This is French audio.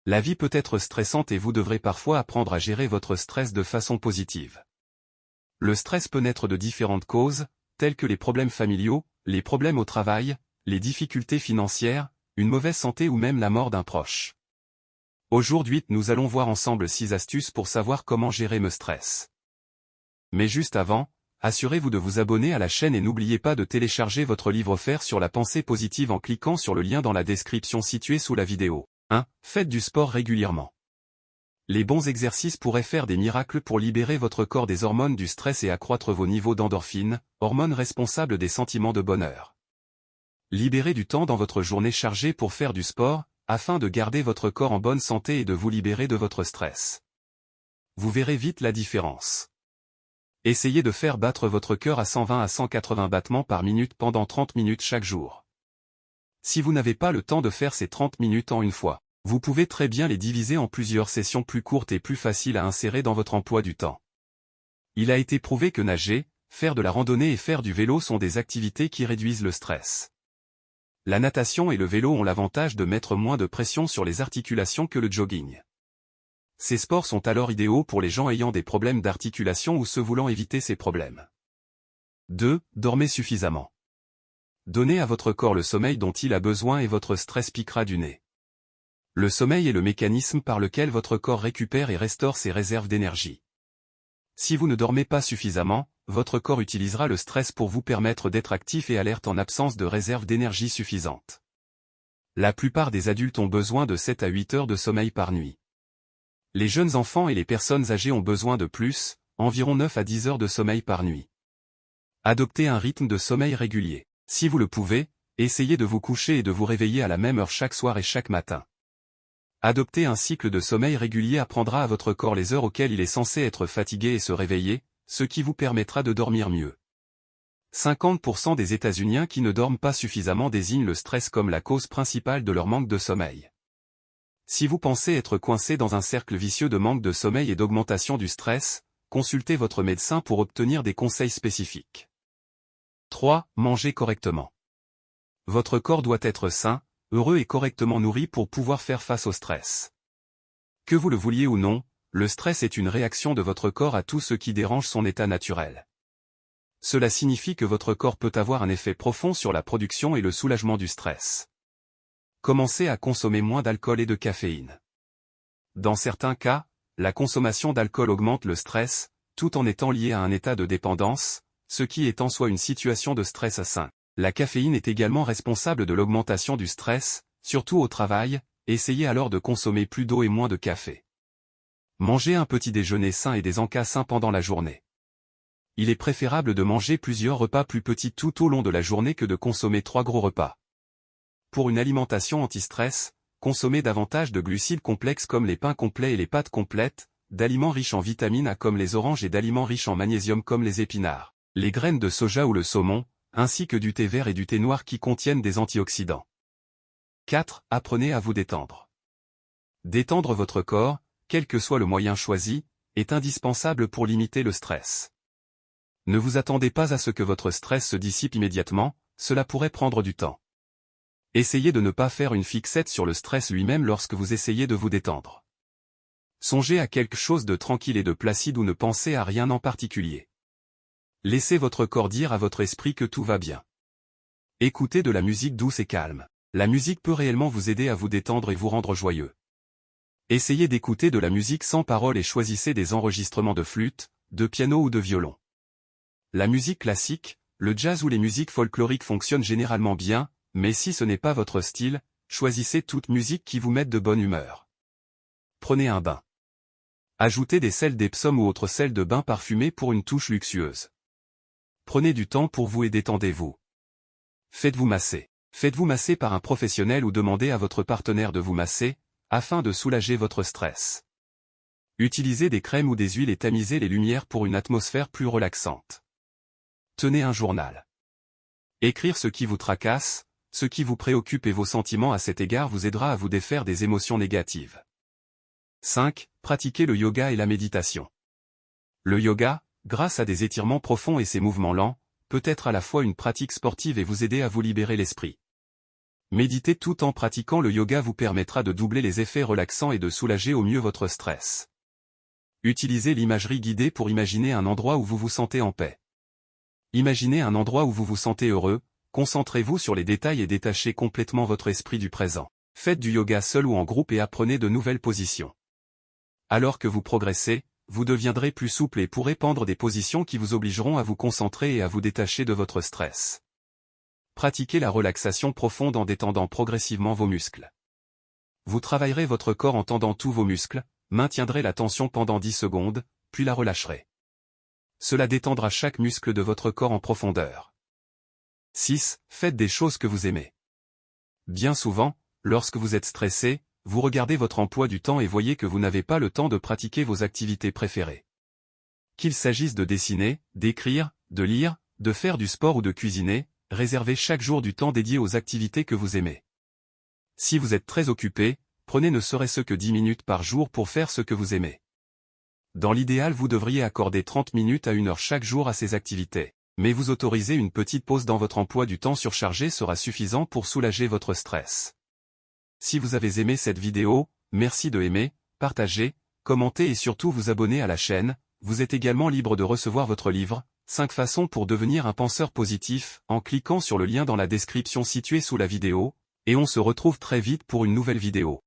La vie peut être stressante et vous devrez parfois apprendre à gérer votre stress de façon positive. Le stress peut naître de différentes causes, telles que les problèmes familiaux, les problèmes au travail, les difficultés financières, une mauvaise santé ou même la mort d'un proche. Aujourd'hui, nous allons voir ensemble 6 astuces pour savoir comment gérer le stress. Mais juste avant, assurez-vous de vous abonner à la chaîne et n'oubliez pas de télécharger votre livre offert sur la pensée positive en cliquant sur le lien dans la description située sous la vidéo. 1. Faites du sport régulièrement. Les bons exercices pourraient faire des miracles pour libérer votre corps des hormones du stress et accroître vos niveaux d'endorphines, hormones responsables des sentiments de bonheur. Libérez du temps dans votre journée chargée pour faire du sport, afin de garder votre corps en bonne santé et de vous libérer de votre stress. Vous verrez vite la différence. Essayez de faire battre votre cœur à 120 à 180 battements par minute pendant 30 minutes chaque jour. Si vous n'avez pas le temps de faire ces 30 minutes en une fois, vous pouvez très bien les diviser en plusieurs sessions plus courtes et plus faciles à insérer dans votre emploi du temps. Il a été prouvé que nager, faire de la randonnée et faire du vélo sont des activités qui réduisent le stress. La natation et le vélo ont l'avantage de mettre moins de pression sur les articulations que le jogging. Ces sports sont alors idéaux pour les gens ayant des problèmes d'articulation ou ceux voulant éviter ces problèmes. 2. Dormez suffisamment. Donnez à votre corps le sommeil dont il a besoin et votre stress piquera du nez. Le sommeil est le mécanisme par lequel votre corps récupère et restaure ses réserves d'énergie. Si vous ne dormez pas suffisamment, votre corps utilisera le stress pour vous permettre d'être actif et alerte en absence de réserve d'énergie suffisante. La plupart des adultes ont besoin de 7 à 8 heures de sommeil par nuit. Les jeunes enfants et les personnes âgées ont besoin de plus, environ 9 à 10 heures de sommeil par nuit. Adoptez un rythme de sommeil régulier. Si vous le pouvez, essayez de vous coucher et de vous réveiller à la même heure chaque soir et chaque matin. Adopter un cycle de sommeil régulier apprendra à votre corps les heures auxquelles il est censé être fatigué et se réveiller, ce qui vous permettra de dormir mieux. 50% des États-Uniens qui ne dorment pas suffisamment désignent le stress comme la cause principale de leur manque de sommeil. Si vous pensez être coincé dans un cercle vicieux de manque de sommeil et d'augmentation du stress, consultez votre médecin pour obtenir des conseils spécifiques. 3. Mangez correctement. Votre corps doit être sain, heureux et correctement nourri pour pouvoir faire face au stress. Que vous le vouliez ou non, le stress est une réaction de votre corps à tout ce qui dérange son état naturel. Cela signifie que votre corps peut avoir un effet profond sur la production et le soulagement du stress. Commencez à consommer moins d'alcool et de caféine. Dans certains cas, la consommation d'alcool augmente le stress, tout en étant lié à un état de dépendance, ce qui est en soi une situation de stress sain. La caféine est également responsable de l'augmentation du stress, surtout au travail, essayez alors de consommer plus d'eau et moins de café. Mangez un petit déjeuner sain et des encas sains pendant la journée. Il est préférable de manger plusieurs repas plus petits tout au long de la journée que de consommer 3 gros repas. Pour une alimentation anti-stress, consommez davantage de glucides complexes comme les pains complets et les pâtes complètes, d'aliments riches en vitamine A comme les oranges et d'aliments riches en magnésium comme les épinards, les graines de soja ou le saumon, ainsi que du thé vert et du thé noir qui contiennent des antioxydants. 4. Apprenez à vous détendre. Détendre votre corps, quel que soit le moyen choisi, est indispensable pour limiter le stress. Ne vous attendez pas à ce que votre stress se dissipe immédiatement, cela pourrait prendre du temps. Essayez de ne pas faire une fixette sur le stress lui-même lorsque vous essayez de vous détendre. Songez à quelque chose de tranquille et de placide ou ne pensez à rien en particulier. Laissez votre corps dire à votre esprit que tout va bien. Écoutez de la musique douce et calme. La musique peut réellement vous aider à vous détendre et vous rendre joyeux. Essayez d'écouter de la musique sans paroles et choisissez des enregistrements de flûte, de piano ou de violon. La musique classique, le jazz ou les musiques folkloriques fonctionnent généralement bien, mais si ce n'est pas votre style, choisissez toute musique qui vous mette de bonne humeur. Prenez un bain. Ajoutez des sels d'Epsom ou autres sels de bain parfumés pour une touche luxueuse. Prenez du temps pour vous et détendez-vous. Faites-vous masser. Faites-vous masser par un professionnel ou demandez à votre partenaire de vous masser, afin de soulager votre stress. Utilisez des crèmes ou des huiles et tamisez les lumières pour une atmosphère plus relaxante. Tenez un journal. Écrire ce qui vous tracasse, ce qui vous préoccupe et vos sentiments à cet égard vous aidera à vous défaire des émotions négatives. 5. Pratiquez le yoga et la méditation. Le yoga, grâce à des étirements profonds et ses mouvements lents, peut être à la fois une pratique sportive et vous aider à vous libérer l'esprit. Méditer tout en pratiquant le yoga vous permettra de doubler les effets relaxants et de soulager au mieux votre stress. Utilisez l'imagerie guidée pour imaginer un endroit où vous vous sentez en paix. Imaginez un endroit où vous vous sentez heureux, concentrez-vous sur les détails et détachez complètement votre esprit du présent. Faites du yoga seul ou en groupe et apprenez de nouvelles positions. Alors que vous progressez, vous deviendrez plus souple et pourrez prendre des positions qui vous obligeront à vous concentrer et à vous détacher de votre stress. Pratiquez la relaxation profonde en détendant progressivement vos muscles. Vous travaillerez votre corps en tendant tous vos muscles, maintiendrez la tension pendant 10 secondes, puis la relâcherez. Cela détendra chaque muscle de votre corps en profondeur. 6. Faites des choses que vous aimez. Bien souvent, lorsque vous êtes stressé, vous regardez votre emploi du temps et voyez que vous n'avez pas le temps de pratiquer vos activités préférées. Qu'il s'agisse de dessiner, d'écrire, de lire, de faire du sport ou de cuisiner, réservez chaque jour du temps dédié aux activités que vous aimez. Si vous êtes très occupé, prenez ne serait-ce que 10 minutes par jour pour faire ce que vous aimez. Dans l'idéal, vous devriez accorder 30 minutes à 1 heure chaque jour à ces activités, mais vous autoriser une petite pause dans votre emploi du temps surchargé sera suffisant pour soulager votre stress. Si vous avez aimé cette vidéo, merci de aimer, partager, commenter et surtout vous abonner à la chaîne. Vous êtes également libre de recevoir votre livre, 5 façons pour devenir un penseur positif, en cliquant sur le lien dans la description située sous la vidéo, et on se retrouve très vite pour une nouvelle vidéo.